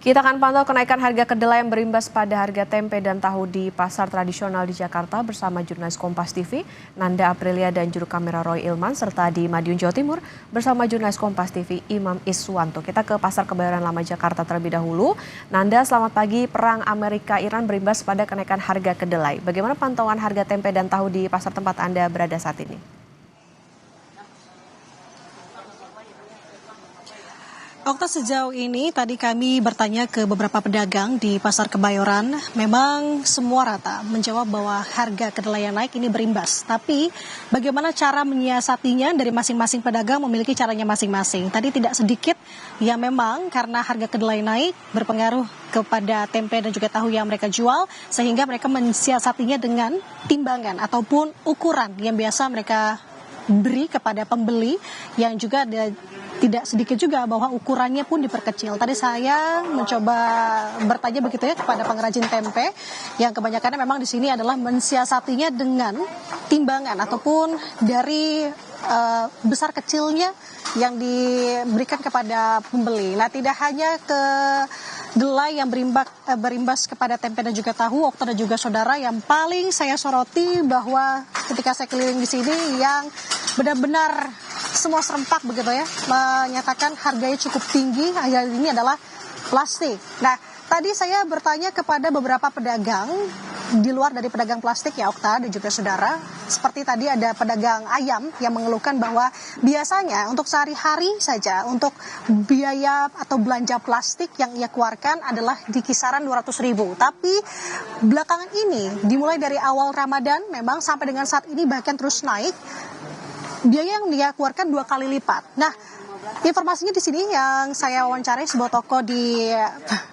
Kita akan pantau kenaikan harga kedelai yang berimbas pada harga tempe dan tahu di pasar tradisional di Jakarta bersama jurnalis Kompas TV, Nanda Aprilia dan juru kamera Roy Ilman, serta di Madiun, Jawa Timur bersama jurnalis Kompas TV, Imam Iswanto. Kita ke Pasar Kebayoran Lama Jakarta terlebih dahulu. Nanda, selamat pagi. Perang Amerika-Iran berimbas pada kenaikan harga kedelai. Bagaimana pantauan harga tempe dan tahu di pasar tempat Anda berada saat ini? Okta, sejauh ini tadi kami bertanya ke beberapa pedagang di Pasar Kebayoran, memang semua rata menjawab bahwa harga kedelai yang naik ini berimbas. Tapi bagaimana cara menyiasatinya dari masing-masing pedagang memiliki caranya masing-masing. Tadi tidak sedikit yang memang karena harga kedelai naik berpengaruh kepada tempe dan juga tahu yang mereka jual, sehingga mereka mensiasatinya dengan timbangan ataupun ukuran yang biasa mereka beri kepada pembeli, yang juga tidak sedikit juga bahwa ukurannya pun diperkecil. Tadi saya mencoba bertanya begitu ya kepada pengrajin tempe, yang kebanyakannya memang di sini adalah mensiasatinya dengan timbangan ataupun dari besar kecilnya yang diberikan kepada pembeli. Nah, tidak hanya ke kedelai yang berimbas kepada tempe dan juga tahu, Okta dan juga saudara, yang paling saya soroti bahwa ketika saya keliling di sini yang benar-benar semua serempak begitu ya, menyatakan harganya cukup tinggi, harga ini adalah plastik. Nah, tadi saya bertanya kepada beberapa pedagang di luar dari pedagang plastik ya Okta dan juga saudara. Seperti tadi ada pedagang ayam yang mengeluhkan bahwa biasanya untuk sehari-hari saja untuk biaya atau belanja plastik yang ia keluarkan adalah di kisaran 200.000. Tapi belakangan ini dimulai dari awal Ramadan memang sampai dengan saat ini bahkan terus naik. Biaya yang dia keluarkan 2 kali lipat. Nah, informasinya di sini yang saya wawancarai sebuah toko di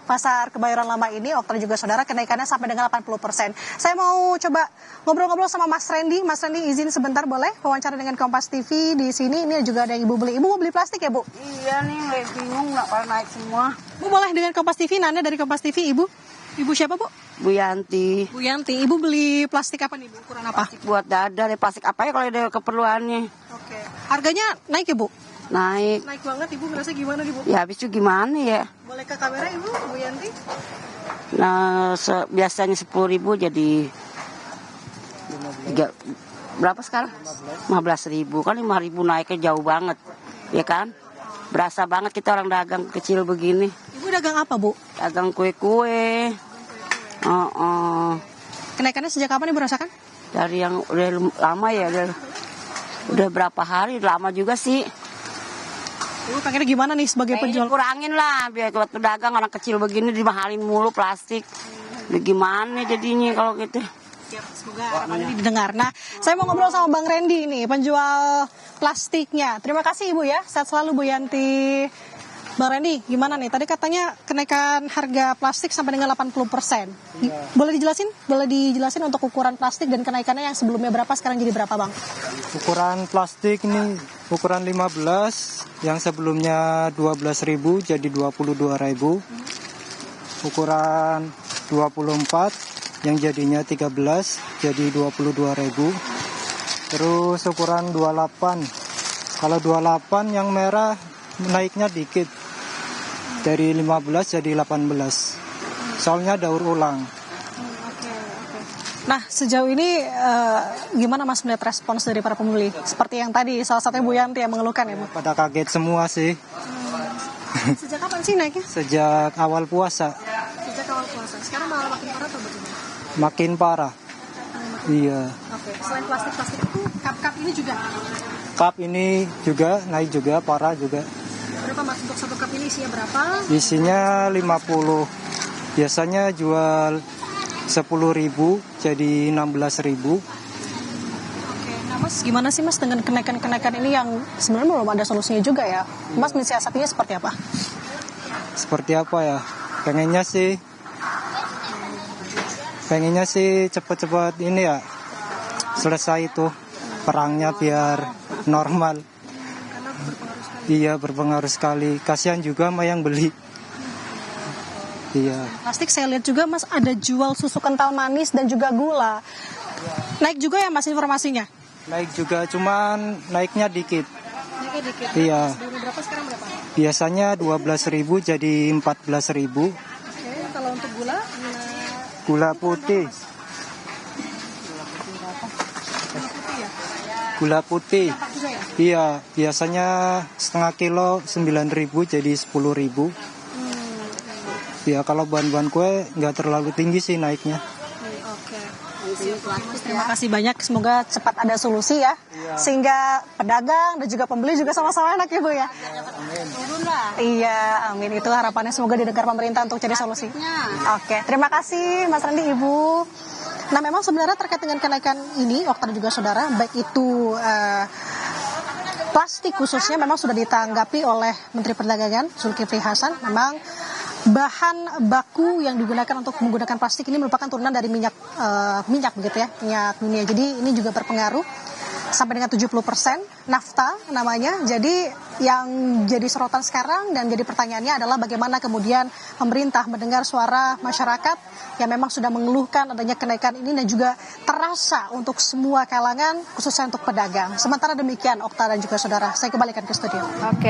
Pasar Kebayoran Lama ini, Okta juga saudara, kenaikannya sampai dengan 80%. Saya mau coba ngobrol-ngobrol sama Mas Randy. Mas Randy, izin sebentar boleh wawancara dengan Kompas TV di sini. Ini juga ada yang Ibu beli. Ibu mau beli plastik ya, Bu? Iya nih, bingung nggak pada naik semua. Bu, boleh dengan Kompas TV, Nanda dari Kompas TV, Ibu? Ibu siapa, Bu? Bu Yanti. Bu Yanti, Ibu beli plastik apa nih, Bu? Ukuran apa? Plastik buat dada deh, plastik apa ya kalau ada keperluannya. Oke. Harganya naik ya, Bu? Naik. Naik banget, Ibu. Merasa gimana nih, Bu? Ya habis itu gimana ya? Boleh ke kamera, Ibu, Bu Yanti? Nah, biasanya 10.000 jadi berapa sekarang? 15.000. Kan 5.000 naiknya jauh banget. Ya kan? Berasa banget kita orang dagang kecil begini. Ibu dagang apa, Bu? Dagang kue-kue. Kenaikannya sejak kapan Ibu rasakan? Dari yang udah lama ya, udah berapa hari, lama juga sih. Ibu pengennya gimana nih sebagai penjual? Kurangin lah, biar buat pedagang orang kecil begini dimahalin mulu plastik. Gimana jadinya kalau gitu? Semoga harapannya didengar. Nah, saya mau ngobrol sama Bang Randy nih, penjual plastiknya. Terima kasih Ibu ya, sehat selalu Bu Yanti. Bang Randy, gimana nih? Tadi katanya kenaikan harga plastik sampai dengan 80%. Iya. Boleh dijelasin untuk ukuran plastik dan kenaikannya yang sebelumnya berapa, sekarang jadi berapa, Bang? Ukuran plastik ini ukuran 15, yang sebelumnya 12.000 jadi 22.000. Ukuran 24 yang jadinya 13 jadi 22.000. Terus ukuran 28. Kalau 28 yang merah naiknya dikit. Dari 15 jadi 18. Soalnya daur ulang. Oke. Nah, sejauh ini gimana Mas melihat respons dari para pembeli? Seperti yang tadi salah satunya Bu Yanti yang mengeluhkan ya, Bu? Pada kaget semua sih. Sejak kapan sih naiknya? Sejak awal puasa. Sejak awal puasa. Sekarang malah makin parah atau bagaimana? Makin parah. Iya. Oke. Selain plastik itu, cup ini juga? Cup ini juga naik juga, parah juga. Berapa Mas untuk satu cup ini, isinya berapa? Isinya 50. Biasanya jual 10.000 jadi 16.000. Oke, nah Mas gimana sih Mas dengan kenaikan ini yang sebenarnya belum ada solusinya juga ya? Mas mensiasatinya seperti apa? Seperti apa ya? Pengennya sih cepet-cepet ini ya, selesai itu perangnya biar normal. Iya, berpengaruh sekali. Kasihan juga sama yang beli. Iya. Plastik saya lihat juga Mas ada jual susu kental manis dan juga gula. Naik juga ya Mas informasinya? Naik juga, cuman naiknya dikit. Naiknya dikit. Iya. Sebelumnya berapa, sekarang berapa? Biasanya 12.000 jadi 14.000. Oke, kalau untuk gula? Gula putih. Gula putih. Iya, biasanya setengah kilo 9.000 jadi 10.000. Ya kalau bahan-bahan kue nggak terlalu tinggi sih naiknya. Terima kasih banyak, semoga cepat ada solusi ya, sehingga pedagang dan juga pembeli juga sama-sama enak ya Bu ya. Iya, amin, itu harapannya, semoga didengar pemerintah untuk cari solusi. Oke, terima kasih Mas Randi, Ibu. Nah memang sebenarnya terkait dengan kenaikan ini, Okta dan juga saudara, baik itu plastik khususnya memang sudah ditanggapi oleh Menteri Perdagangan Zulkifli Hasan. Memang bahan baku yang digunakan untuk menggunakan plastik ini merupakan turunan dari minyak begitu ya, minyak dunia. Jadi ini juga berpengaruh sampai dengan 70%, nafta namanya. Jadi yang jadi sorotan sekarang dan jadi pertanyaannya adalah bagaimana kemudian pemerintah mendengar suara masyarakat yang memang sudah mengeluhkan adanya kenaikan ini dan juga terasa untuk semua kalangan, khususnya untuk pedagang. Sementara demikian, Okta dan juga saudara, saya kembalikan ke studio. Oke.